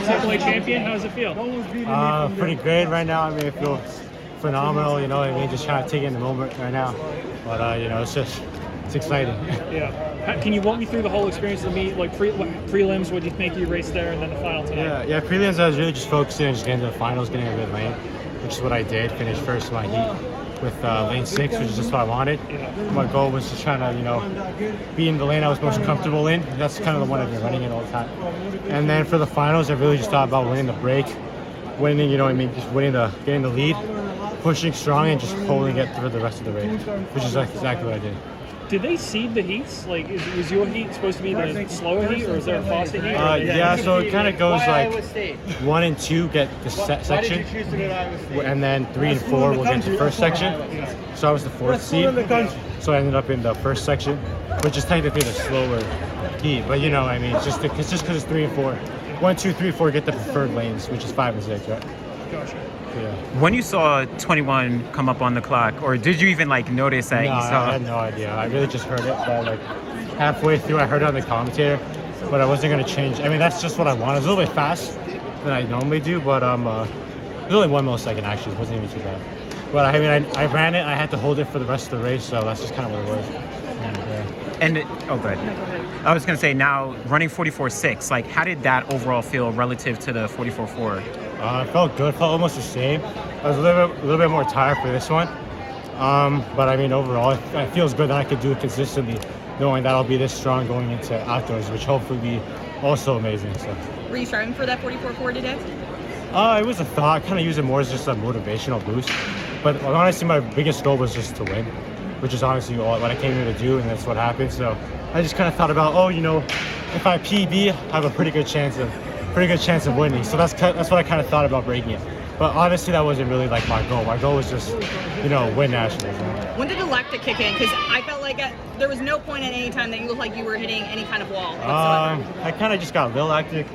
NCAA champion. How does it feel? Pretty great right now. I mean, I feel phenomenal. You know what I mean? Just kind of taking the moment right now. But you know, it's exciting. Yeah. Can you walk me through the whole experience of the meet, like prelims? What do you think you raced there, and then the final tonight? Yeah. Prelims, I was really just focusing on just getting to the finals, getting a good lane, which is what I did. Finished first in my heat with lane 6, which is just what I wanted. My goal was just trying to, you know, be in the lane I was most comfortable in. That's kind of the one I've been running in all the time. And then for the finals, I really just thought about winning the break, winning, you know what I mean, just getting the lead, pushing strong, and just holding it through the rest of the race, which is exactly what I did. Did they seed the heats? Like, was your heat supposed to be the slower heat, or is there a faster heat? Yeah, so it kind of goes like 1 and 2 get the section, and then 3 and 4 will get the first section. So I was the 4th seed, so I ended up in the first section, which is technically the slower heat. But you know, I mean, it's just because it's 3 and 4. 1, 2, 3, 4 get the preferred lanes, which is 5 and 6, right? Gotcha. Yeah. When you saw 21 come up on the clock, or did you even like notice that you saw? I had no idea. I really just heard it. But like halfway through, I heard it on the commentator, but I wasn't gonna change. I mean, that's just what I wanted. It was a little bit fast than I normally do, but it was only 1 millisecond actually. It wasn't even too bad. But I mean, I ran it. I had to hold it for the rest of the race, so that's just kind of what it was. Oh, good. I was gonna say, now running 44.6, like how did that overall feel relative to the 44.4? It felt good. Felt almost the same. I was a little bit more tired for this one, but I mean overall, it feels good that I could do it consistently, knowing that I'll be this strong going into outdoors, which hopefully will be also amazing. So. Were you striving for that 44.4 today? It was a thought. Kind of use it more as just a motivational boost. But honestly, my biggest goal was just to win, which is honestly what I came here to do, and that's what happened. So I just kind of thought about, you know, if I PB, I have a pretty good chance of winning. So that's what I kind of thought about breaking it. But honestly, that wasn't really like my goal. My goal was just, you know, win nationals. When did the lactic kick in? Because I felt like there was no point at any time that you looked like you were hitting any kind of wall whatsoever. I kind of just got a little lactic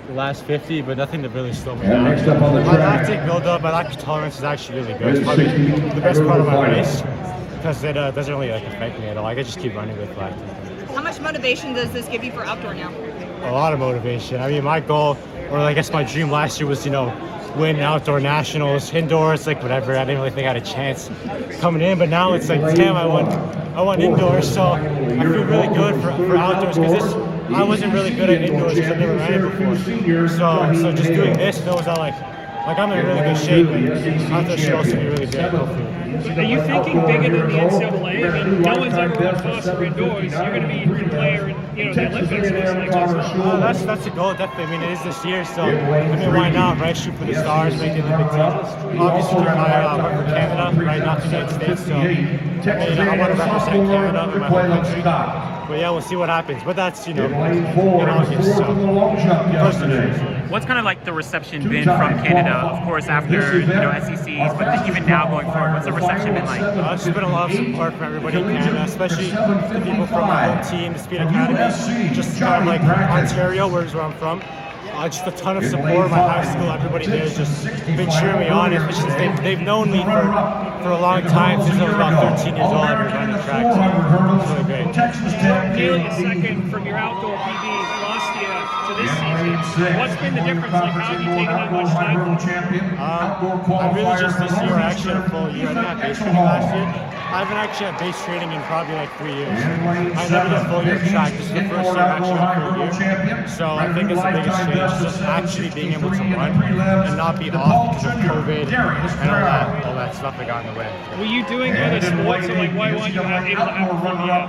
the last 50, but nothing to really slow me down. My lactic buildup, my lactic tolerance is actually really good. It's probably the best part of my race because it doesn't really like affect me at all. I can just keep running with lactic. How much motivation does this give you for outdoor now? A lot of motivation. I mean, my goal, or I guess my dream last year was, you know, win outdoor nationals, indoors, like whatever. I didn't really think I had a chance coming in, but now it's like, damn, I won indoors, so I feel really good for outdoors because I wasn't really good at indoors because I've never ran it before. So just doing this feels like I'm in really good shape, and outdoors should also be really good, hopefully. Are you thinking bigger than the NCAA? I mean, no one's ever run faster indoors. You're going to be a player in, you know, the Olympics. That's the goal, definitely. I mean, it is this year, so I mean, why not, right? Shoot for the stars, make the Olympic team. Obviously, keep my work for Canada, right? Not the United States. So I want to represent Canada in my home country. But yeah, we'll see what happens. But that's, you know, in August. So what's kind of like the reception been from Canada? Of course, after, you know, SECs, but even now going forward, what's the reception been like? There's been a lot of support from everybody in Canada, especially the people from my home team, the Speed Academy, just kind of like Ontario, where I'm from. Just a ton of support. My high school, everybody there has just been cheering me on. It's just they've known me for a long time, since I was about 13 years old. I've been running track, so it's really great. Nearly a second from your outdoor PB last year to this season. What's been the difference? Like, how have you taken that much time? I really just this year, I actually had a full year. I didn't have base training last year. I haven't actually had base training in probably like 3 years. I never did a full year of track. This is the first year I've actually had a full year. So I think it's the biggest change, just actually being able to run and not be off because of COVID and all that stuff that got in the way. Were you doing other sports, or like why weren't you able to have a fun year?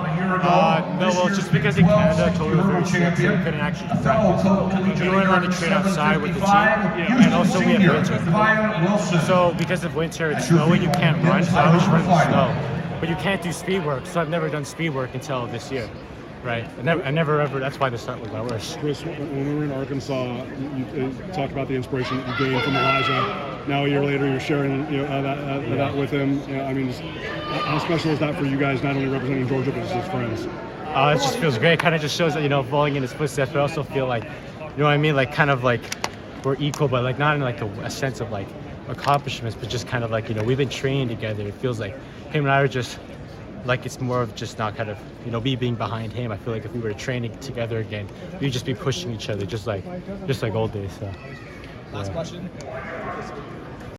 No, well, just because in Canada, COVID was very strict, so we couldn't actually practice. We weren't allowed to train outside with the team, and also we have winter. So because of winter, it's snowing, you can't run, so I was running in the snow. But you can't do speed work, so I've never done speed work until this year, right? I never ever, that's why this was my worst. Chris, when we were in Arkansas, you talked about the inspiration that you gained from Elijah. Now a year later, you're sharing that with him. You know, I mean, how special is that for you guys, not only representing Georgia, but as his friends? It just feels great. It kind of just shows that, you know, following in his footsteps, but I also feel like, you know what I mean? Like, kind of like we're equal, but like not in like a sense of like accomplishments, but just kind of like, you know, we've been training together. It feels like him and I are just like it's more of just not kind of, me being behind him. I feel like if we were training together again, we'd just be pushing each other just like old days. So. Last question.